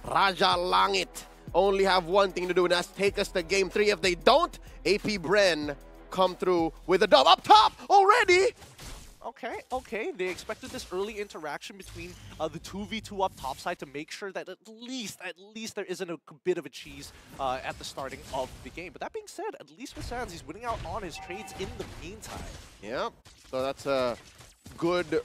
Raja Langit only have one thing to do, and that's take us to game 3. If they don't, AP BREN come through with a dub. Up top already! Okay. They expected this early interaction between the 2v2 up top side to make sure that at least there isn't a bit of a cheese at the starting of the game. But that being said, at least with Sands, he's winning out on his trades in the meantime. Yeah, so that's a good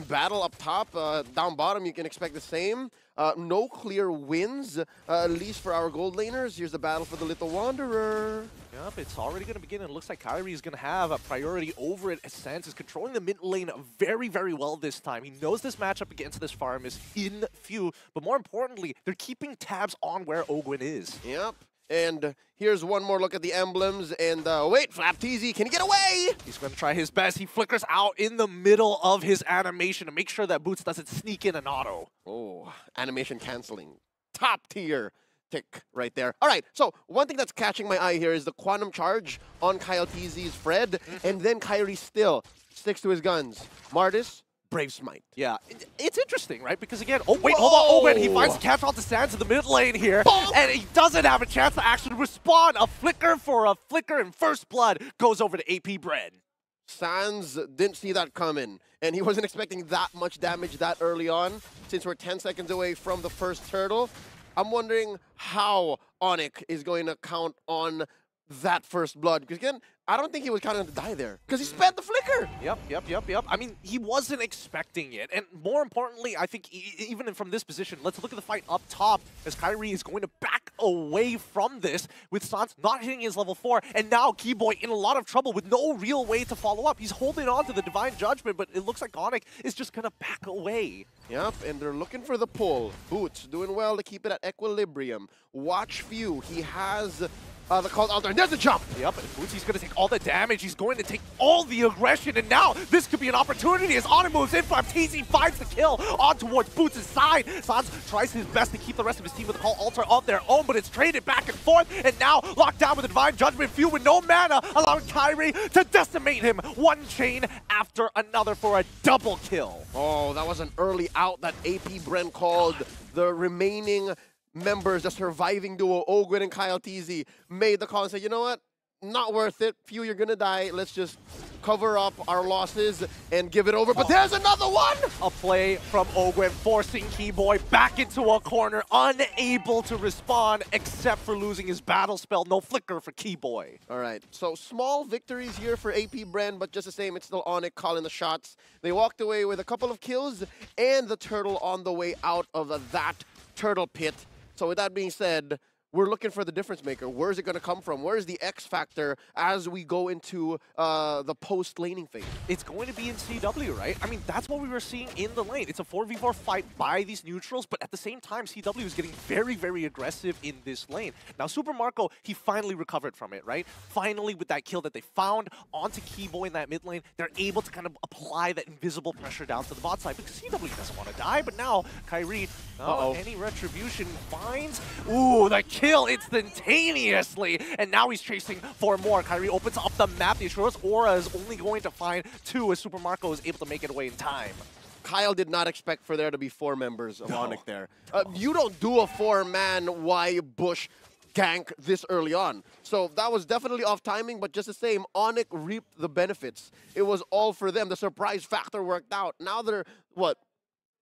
battle up top. Down bottom, you can expect the same. No clear wins, at least for our gold laners. Here's the battle for the Little Wanderer. Yep, it's already going to begin, and it looks like Kyrie is going to have a priority over it, as Sans is controlling the mid lane very, very well this time. He knows this matchup against this farm is in few, but more importantly, they're keeping tabs on where Ogwin is. Yep, and here's one more look at the emblems, and wait, Flapteezy, can he get away? He's going to try his best. He flickers out in the middle of his animation to make sure that Boots doesn't sneak in an auto. Oh, animation canceling. Top tier tick right there. All right, so one thing that's catching my eye here is the quantum charge on Kyle TZ's Fred, and then Kyrie still sticks to his guns. Martis, Brave Smite. Yeah, it's interesting, right? Because again, oh wait, hold on, Owen, he finds catch on to Sands in the mid lane here, and he doesn't have a chance to actually respond. A flicker for a flicker, and first blood goes over to AP BREN. Sands didn't see that coming, and he wasn't expecting that much damage that early on, since we're 10 seconds away from the first turtle. I'm wondering how ONIC is going to count on that first blood. Because again, I don't think he was counting to die there. Because he sped the flicker. Yep. I mean, he wasn't expecting it. And more importantly, I think even from this position, let's look at the fight up top as Kyrie is going to back away from this with Sans not hitting his level 4. And now Keyboy in a lot of trouble with no real way to follow up. He's holding on to the Divine Judgment, but it looks like ONIC is just going to back away. Yep, and they're looking for the pull. Boots doing well to keep it at equilibrium. Watch Few. He has the call out there. There's the jump. Yep, and Bootsy's going to take all the damage. He's going to take all the aggression, and now this could be an opportunity as Ana moves in. TZ finds the kill on towards Boots' side. Sans tries his best to keep the rest of his team with the call altar of their own, but it's traded back and forth, and now locked down with the Divine Judgment. Few with no mana, allowing Kyrie to decimate him one chain after another for a double kill. Oh, that was an early out that AP BREN called. The remaining members, the surviving duo, Ogwin and Kyle TZ, made the call and said, you know what? Not worth it. Few, you're going to die. Let's just cover up our losses and give it over. But there's another one! A play from Ogwin, forcing Keyboy back into a corner, unable to respond except for losing his battle spell. No flicker for Keyboy. All right, so small victories here for AP BREN, but just the same, it's still ONIC calling the shots. They walked away with a couple of kills and the turtle on the way out of that turtle pit. So with that being said, we're looking for the difference maker. Where is it going to come from? Where is the X factor as we go into the post-laning phase? It's going to be in CW, right? I mean, that's what we were seeing in the lane. It's a 4v4 fight by these neutrals, but at the same time, CW is getting very, very aggressive in this lane. Now, Super Marco, he finally recovered from it, right? Finally, with that kill that they found onto Keyboy in that mid lane, they're able to kind of apply that invisible pressure down to the bot side because CW doesn't want to die, but now Kyrie, any retribution finds... Ooh, the kill instantaneously, and now he's chasing for more. Kyrie opens up the map. The Asura's Aura is only going to find 2 as Super Marco is able to make it away in time. Kyle did not expect for there to be 4 members of ONIC there. You don't do a 4-man Y Bush gank this early on. So that was definitely off timing, but just the same, ONIC reaped the benefits. It was all for them. The surprise factor worked out. Now they're, what,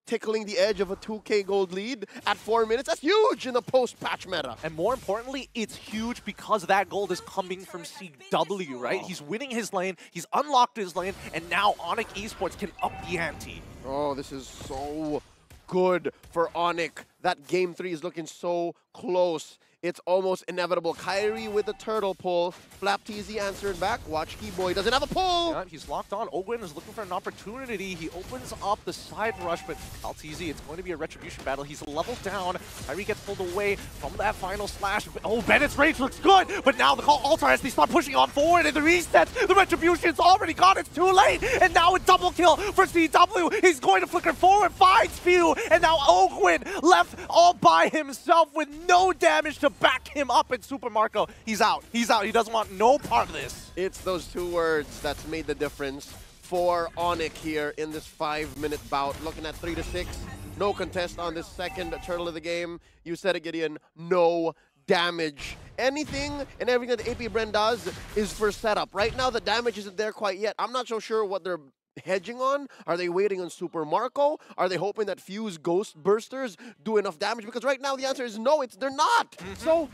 tickling the edge of a 2K gold lead at 4 minutes. That's huge in the post-patch meta. And more importantly, it's huge because that gold is coming from CW, right? He's winning his lane, he's unlocked his lane, and now ONIC Esports can up the ante. Oh, this is so good for ONIC. That game 3 is looking so close. It's almost inevitable. Kyrie with the turtle pull. Flapteezy answered back. Watch Keyboy doesn't have a pull. Yeah, he's locked on. Ogwin is looking for an opportunity. He opens up the side rush, but LTZ, it's going to be a retribution battle. He's leveled down. Kyrie gets pulled away from that final slash. Oh, Bennett's rage looks good, but now the call altar as they start pushing on forward, and the resets, the retribution's already gone. It's too late, and now a double kill for CW. He's going to flicker forward, finds Few, and now Ogwin left all by himself with no damage to back him up, and Super Marco, he's out. He's out. He doesn't want no part of this. It's those 2 words that's made the difference for ONIC here in this 5-minute bout. Looking at 3 to 6. no contest on this second turtle of the game. You said it, Gideon, no damage. Anything and everything that AP BREN does is for setup. Right now, the damage isn't there quite yet. I'm not so sure what they're hedging on. Are they waiting on Super Marco? Are they hoping that Fuse Ghost Bursters do enough damage? Because right now the answer is no, they're not. So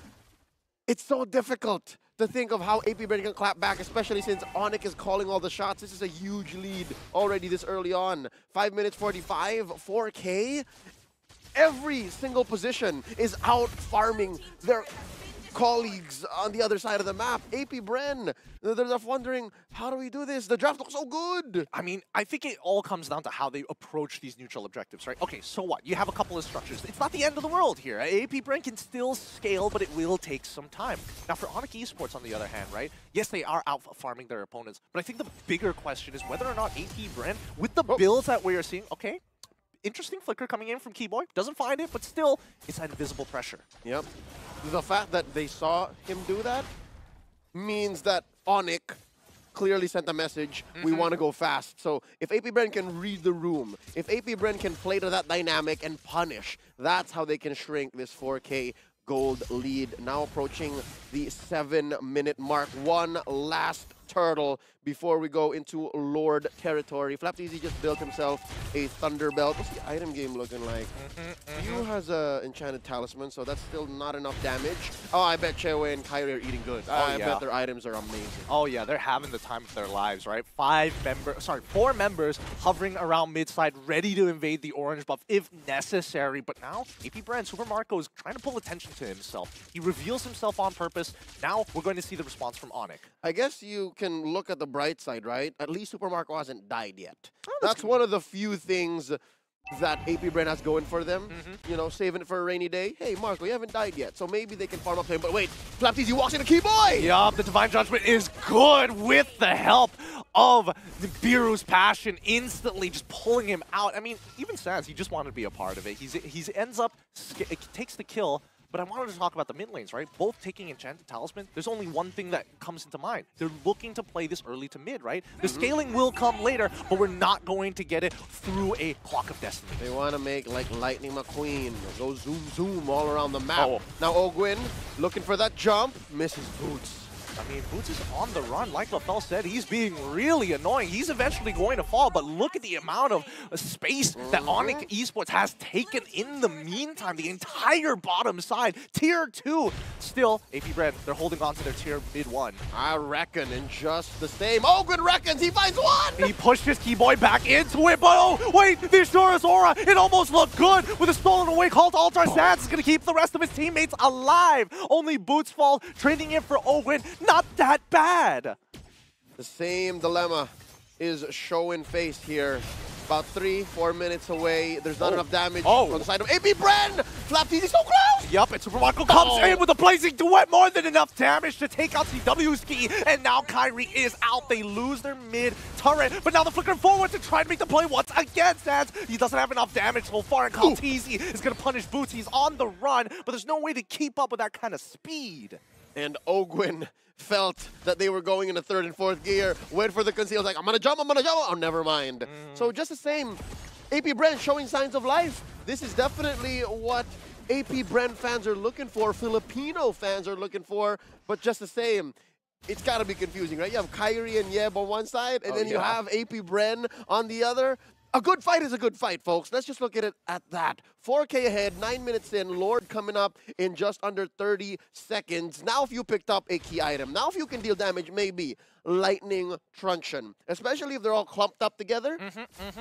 it's so difficult to think of how AP BREN can clap back, especially since ONIC is calling all the shots. This is a huge lead already this early on. 5 minutes 45, 4K. Every single position is out farming their colleagues on the other side of the map. AP BREN, they're left wondering, how do we do this? The draft looks so good. I mean, I think it all comes down to how they approach these neutral objectives, right? Okay, so what? You have a couple of structures. It's not the end of the world here. AP BREN can still scale, but it will take some time. Now, for ONIC Esports, on the other hand, right? Yes, they are out farming their opponents, but I think the bigger question is whether or not AP BREN, with the builds that we are seeing, okay, interesting flicker coming in from Keyboy. Doesn't find it, but still, it's that invisible pressure. Yep. The fact that they saw him do that means that ONIC clearly sent a message, we want to go fast. So if AP BREN can read the room, if AP BREN can play to that dynamic and punish, that's how they can shrink this 4K gold lead. Now approaching the 7-minute mark. One last turtle before we go into Lord territory. Flapteasy just built himself a Thunder Belt. What's the item game looking like? Yu has a Enchanted Talisman, so that's still not enough damage. Oh, I bet Chewe and Kyrie are eating good. I bet their items are amazing. Oh yeah, they're having the time of their lives, right? 4 members hovering around mid-side, ready to invade the orange buff if necessary. But now, AP BREN, Super Marco is trying to pull attention to himself. He reveals himself on purpose. Now we're going to see the response from ONIC. I guess you can look at the bright side, right? At least Super Marco hasn't died yet. Oh, that's one of the few things that AP BREN has going for them. You know, saving it for a rainy day. Hey, Marco, you haven't died yet, so maybe they can farm up to him. But wait, Flapteasy walks into Keyboy! Yup, the Divine Judgment is good with the help of the Biru's Passion, instantly just pulling him out. I mean, even Sans, he just wanted to be a part of it. He ends up, takes the kill. But I wanted to talk about the mid lanes, right? Both taking Enchanted Talisman. There's only one thing that comes into mind. They're looking to play this early to mid, right? The scaling will come later, but we're not going to get it through a Clock of Destiny. They want to make like Lightning McQueen, go zoom, zoom all around the map. Now Ogwin looking for that jump, misses Boots. I mean, Boots is on the run. Like LaFell said, he's being really annoying. He's eventually going to fall, but look at the amount of space that ONIC Esports has taken in the meantime. The entire bottom side, tier 2. Still, AP BREN, they're holding on to their tier mid 1. I reckon in just the same. Ogwin reckons he finds one! He pushed his Keyboy back into it, but oh, wait, the Asura's Aura, it almost looked good with a stolen away call to Ultra. Sans is going to keep the rest of his teammates alive. Only Boots fall, trading in for Ogwin. Not that bad. The same dilemma is showing face here. About 3-4 minutes away. There's not enough damage on the side of AP BREN. Flapteasy so close. Yup, and Super Marco comes in with a blazing duet. More than enough damage to take out CW Ski. And now Kyrie is out. They lose their mid turret. But now they're flickering forward to try to make the play once again. Sans, he doesn't have enough damage so far. And Kaltizi is going to punish Boots. He's on the run, but there's no way to keep up with that kind of speed. And Ogwin felt that they were going into 3rd and 4th gear, went for the conceal, like, I'm gonna jump. Oh, never mind. So just the same, AP BREN showing signs of life. This is definitely what AP BREN fans are looking for, Filipino fans are looking for, but just the same, it's gotta be confusing, right? You have Kyrie and Yeb on one side, and then you have AP BREN on the other. A good fight is a good fight, folks. Let's just look at it at that. 4K ahead, 9 minutes in, Lord coming up in just under 30 seconds. Now if you picked up a key item, now if you can deal damage, maybe Lightning Truncheon. Especially if they're all clumped up together.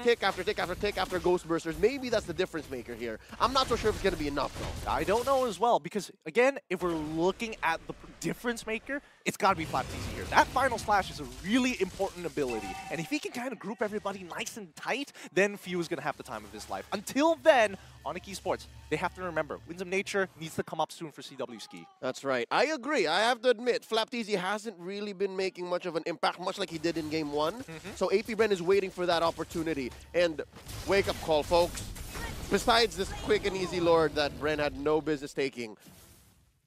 Tick after tick after tick after Ghost Bursters. Maybe that's the difference maker here. I'm not so sure if it's going to be enough, though. I don't know as well, because, again, if we're looking at the difference maker, it's got to be Flapteasy here. That final slash is a really important ability. And if he can kind of group everybody nice and tight, then Fuse is going to have the time of his life. Until then, ONIC Esports, they have to remember, Winds of Nature needs to come up soon for CW Ski. That's right. I agree. I have to admit, Flapteasy hasn't really been making much of an impact, much like he did in Game 1. So AP BREN is waiting for that opportunity. And wake-up call, folks. Besides this quick and easy Lord that BREN had no business taking,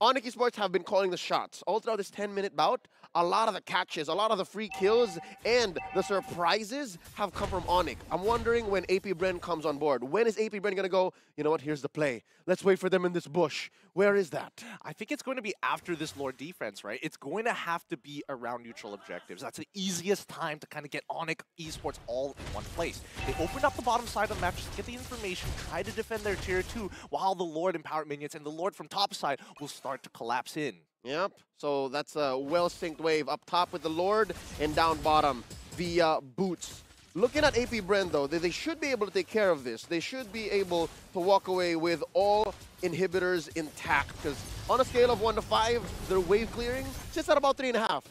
ONIC Esports have been calling the shots all throughout this 10-minute bout. a lot of the catches, a lot of the free kills, and the surprises have come from ONIC. I'm wondering when AP BREN comes on board. When is AP BREN going to go, you know what, here's the play. Let's wait for them in this bush. Where is that? I think it's going to be after this Lord defense, right? It's going to have to be around neutral objectives. That's the easiest time to kind of get ONIC Esports all in one place. They opened up the bottom side of the map just to get the information, try to defend their tier 2, while the Lord empowered minions and the Lord from top side will start to collapse in. Yep, so that's a well-synced wave up top with the Lord and down bottom via Boots. Looking at AP BREN though, they should be able to take care of this. They should be able to walk away with all inhibitors intact because on a scale of 1 to 5, their wave clearing sits at about 3.5.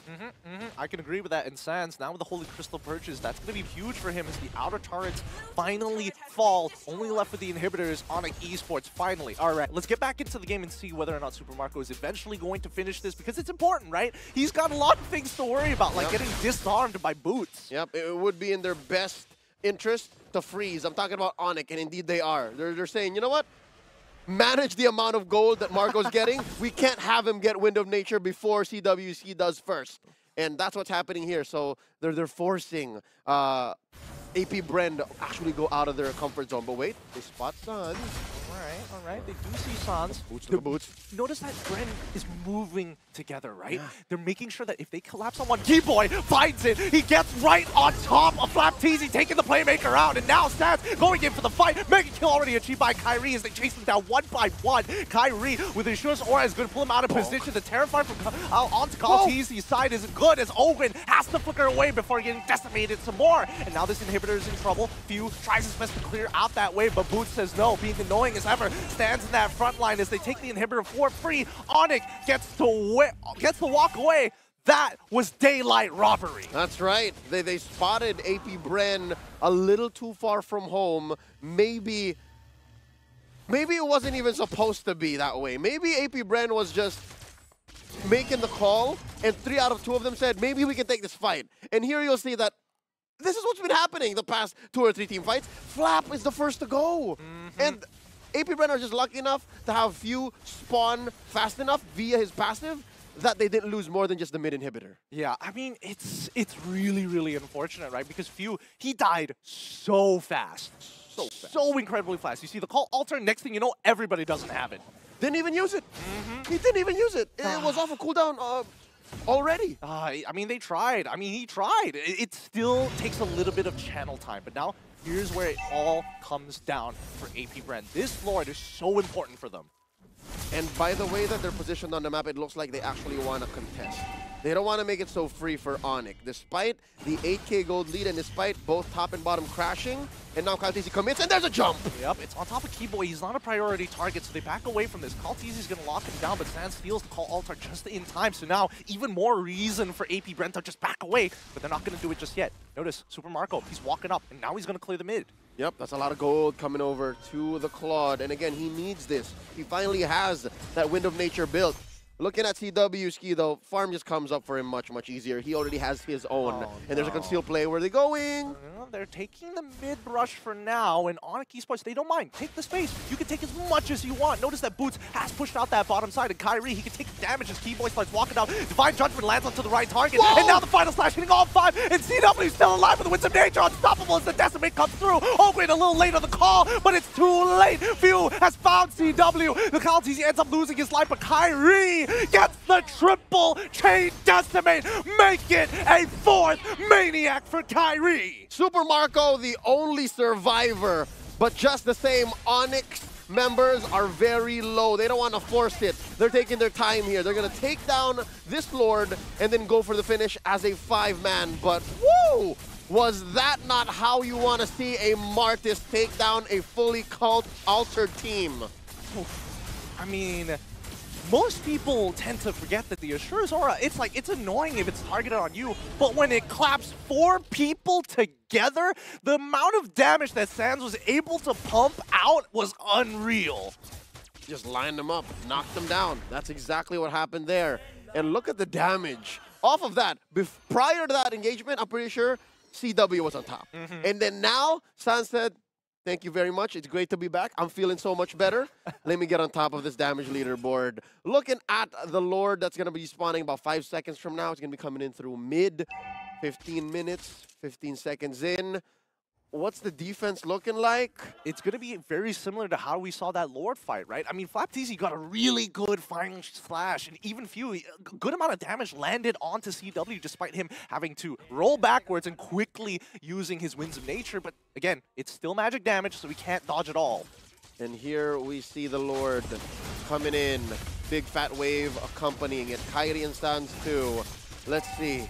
I can agree with that. And Sans, now with the Holy Crystal purchase, that's going to be huge for him as the outer turrets finally fall. Only left with the inhibitors on Esports, finally. All right, let's get back into the game and see whether or not Super Marco is eventually going to finish this because it's important, right? He's got a lot of things to worry about, like getting disarmed by Boots. Yep, it would be in their best interest to freeze. I'm talking about ONIC, and indeed they are. They're saying, you know what? Manage the amount of gold that Marco's getting. We can't have him get Wind of Nature before CWC does first. And that's what's happening here. So they're forcing AP BREN to actually go out of their comfort zone. But wait, they spot Sans. All right. They do see Sans. Boots to the Boots. Notice that BREN is moving together, right? Yeah. They're making sure that if they collapse on one, Keyboy finds it. He gets right on top of Flapteasy, taking the playmaker out. And now Sans going in for the fight. Mega kill already achieved by Kyrie as they chase him down one by one. Kyrie with his Insurance Aura is going to pull him out of position. The Terrify from onto Kalteezy's side isn't good as Owen has to flicker away before getting decimated some more. And now this inhibitor is in trouble. Few tries his best to clear out that way, but Boots says no, being annoying as ever. Stands in that front line as they take the inhibitor for free. ONIC gets to walk away. That was daylight robbery. That's right. They spotted AP BREN a little too far from home. Maybe it wasn't even supposed to be that way. Maybe AP BREN was just making the call, and 3 out of 2 of them said, maybe we can take this fight. And here you'll see that this is what's been happening the past 2 or 3 team fights. Flap is the first to go. And AP BREN are just lucky enough to have Few spawn fast enough via his passive that they didn't lose more than just the mid inhibitor. Yeah, I mean, it's really, really unfortunate, right? Because Few, he died so fast. So incredibly fast. You see the call alter, next thing you know, everybody doesn't have it. Didn't even use it. He didn't even use it. It was off a cooldown already. I mean, they tried. I mean, he tried. It still takes a little bit of channel time. But now, here's where it all comes down for AP BREN. This Lord is so important for them. And by the way that they're positioned on the map, it looks like they actually want to contest. They don't want to make it so free for ONIC. Despite the 8K gold lead and despite both top and bottom crashing, and now Kalteezy commits, and there's a jump! Yep, it's on top of Keyboy. He's not a priority target, so they back away from this. Kalteezy's going to lock him down, but Sans steals the call altar just in time. So now, even more reason for AP BREN to just back away, but they're not going to do it just yet. Notice, Super Marco, he's walking up, and now he's going to clear the mid. Yep, that's a lot of gold coming over to the Claude. And again, he needs this. He finally has that Wind of Nature built. Looking at CWC though, farm just comes up for him much, much easier. He already has his own. And there's a concealed play. Where are they going? They're taking the mid rush for now, and ONIC Esports, they don't mind. Take the space. You can take as much as you want. Notice that Boots has pushed out that bottom side, and Kyrie, he can take damage as Keyboy starts walking out. Divine Judgment lands onto the right target, and now the final slash hitting all 5, and CW still alive with the Winds of Nature, unstoppable as the Decimate comes through. Ogren a little late on the call, but it's too late. Few has found CW. The Kalteezy ends up losing his life, but Kyrie gets the triple chain Decimate. Make it a 4th Maniac for Kyrie. Super Marco, the only survivor, but just the same, ONIC members are very low. They don't want to force it. They're taking their time here. They're going to take down this Lord and then go for the finish as a 5-man. But woo! Was that not how you want to see a Martis take down a fully cult-altered team? I mean, most people tend to forget that the Assure's Aura, it's annoying if it's targeted on you, but when it claps 4 people together, the amount of damage that Sans was able to pump out was unreal. Just lined them up, knocked them down. That's exactly what happened there. And look at the damage. Off of that, prior to that engagement, I'm pretty sure CW was on top. And then now, Sans said, Thank you very much. It's great to be back. I'm feeling so much better. Let me get on top of this damage leaderboard. Looking at the Lord that's going to be spawning about 5 seconds from now. It's going to be coming in through mid. 15 minutes, 15 seconds in. What's the defense looking like? It's going to be very similar to how we saw that Lord fight, right? I mean, FlapTZ got a really good flying slash, and even a good amount of damage landed onto CW despite him having to roll backwards and quickly using his Winds of Nature. But again, it's still magic damage, so we can't dodge it all. And here we see the Lord coming in. Big fat wave accompanying it. Kairi in stands 2. Let's see.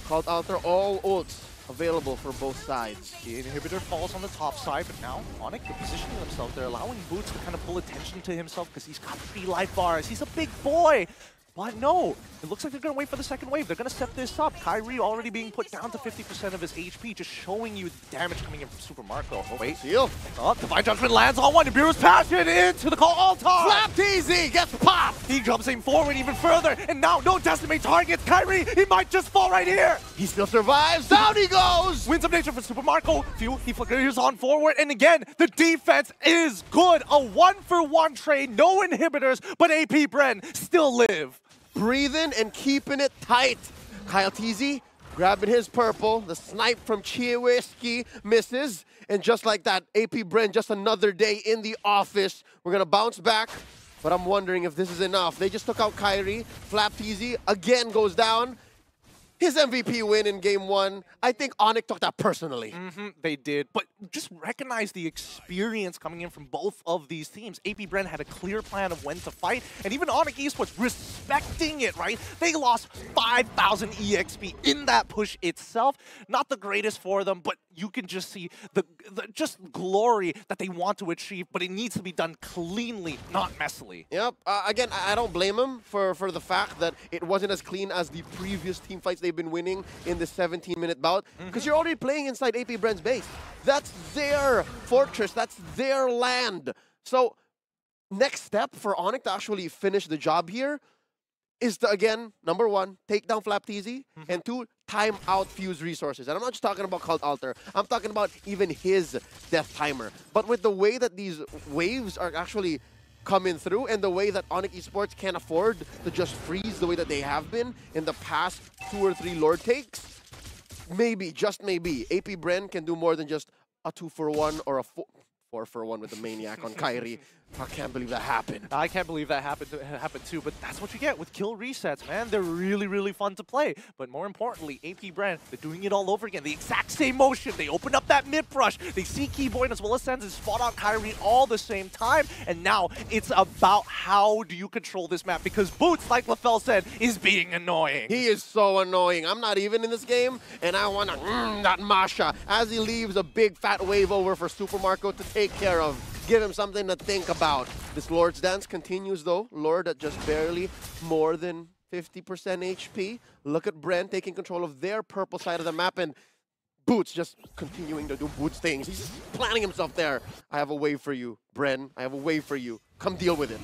Cult Altar, all ults available for both sides. The inhibitor falls on the top side, but now ONIC positioning themselves. They're allowing Boots to kind of pull attention to himself because he's got 3 life bars. He's a big boy. But no, it looks like they're going to wait for the second wave. They're going to set this up. Kairi already being put down to 50% of his HP, just showing you the damage coming in from Super Marco. Oh, wait. Seal. Oh, Divine Judgment lands on one. Nibiru's Passion into the Call Altar. FlapTZ gets popped. He jumps in forward even further, and now no Decimate targets. Kairi, he might just fall right here. He still survives. Down he goes. Winds of Nature for Super Marco. He flickers on forward, and again, the defense is good. A 1-for-1 trade, no inhibitors, but AP BREN still live. Breathing and keeping it tight. KyleTZ grabbing his purple. The snipe from Chiwiski misses. And just like that, AP BREN, just another day in the office. We're going to bounce back, but I'm wondering if this is enough. They just took out Kairi. FlapTZ again goes down. His MVP win in Game 1, I think ONIC took that personally. They did, but just recognize the experience coming in from both of these teams. AP BREN had a clear plan of when to fight, and even ONIC Esports respecting it, right? They lost 5,000 EXP in that push itself. Not the greatest for them, but you can just see the just glory that they want to achieve, but it needs to be done cleanly, not messily. Yep. Again, I don't blame him for the fact that it wasn't as clean as the previous team fights they've been winning in the 17-minute bout, because you're already playing inside AP BREN's base. That's their fortress. That's their land. So next step for ONIC to actually finish the job here is to, again, number 1, take down FlapTZ, and 2, time out Fuse resources. And I'm not just talking about Cult Altar. I'm talking about even his death timer. But with the way that these waves are actually coming through and the way that ONIC Esports can't afford to just freeze the way that they have been in the past 2 or 3 Lord takes, maybe, just maybe, AP BREN can do more than just a 2-for-1 or a 4-for-1 with the Maniac on Kairi. I can't believe that happened. I can't believe that happened too, but that's what you get with kill resets, man. They're really, really fun to play. But more importantly, AP BREN, they're doing it all over again. The exact same motion. They open up that mid-brush. They see Keyboy as well as Sens and spot out Kairi all the same time. And now it's about how do you control this map, because Boots, like LaFell said, is being annoying. He is so annoying. I'm not even in this game, and I want to that Masha as he leaves a big fat wave over for Super Marco to take care of. Give him something to think about. This Lord's Dance continues, though. Lord at just barely more than 50% HP. Look at BREN taking control of their purple side of the map, and Boots just continuing to do Boots things. He's just planning himself there. I have a wave for you, BREN. I have a wave for you. Come deal with it.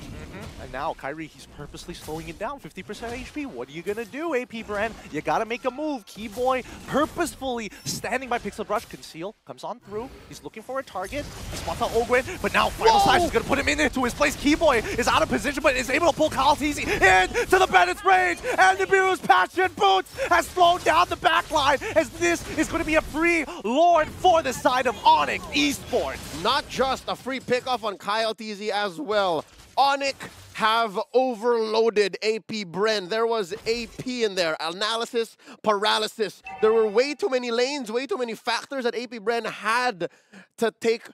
And now Kairi, he's purposely slowing it down, 50% HP. What are you gonna do, AP BREN? You gotta make a move. Keyboy purposefully standing by Pixel Brush. Conceal comes on through. He's looking for a target. He spots out Ogwen, but now Final Slash is gonna put him into his place. Keyboy is out of position, but is able to pull KyleTZ into the Bennett's range. And Nibiru's Passion Boots has slowed down the backline, as this is gonna be a free Lord for the side of ONIC Esports. Not just a free pickoff on KyleTZ as well. ONIC have overloaded AP BREN. There was AP in there. Analysis, paralysis. There were way too many lanes, way too many factors that AP BREN had to take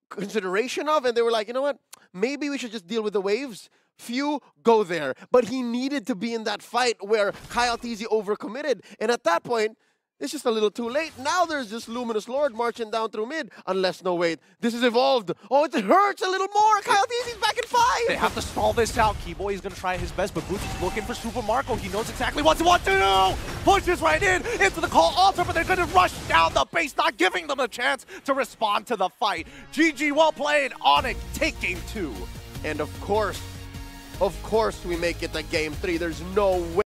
consideration of. And they were like, you know what? Maybe we should just deal with the waves. Few go there. But he needed to be in that fight where KyleTZ overcommitted. And at that point, it's just a little too late. Now there's this Luminous Lord marching down through mid. Unless, no, wait, this is evolved. Oh, it hurts a little more. KyleTZ's back in 5. They have to stall this out. Keyboy is going to try his best, but Boots is looking for Super Marco. He knows exactly what to do. Pushes right into the Call Altar, but they're going to rush down the base, not giving them a chance to respond to the fight. GG, well played. ONIC take Game 2. And of course, we make it to Game 3. There's no way.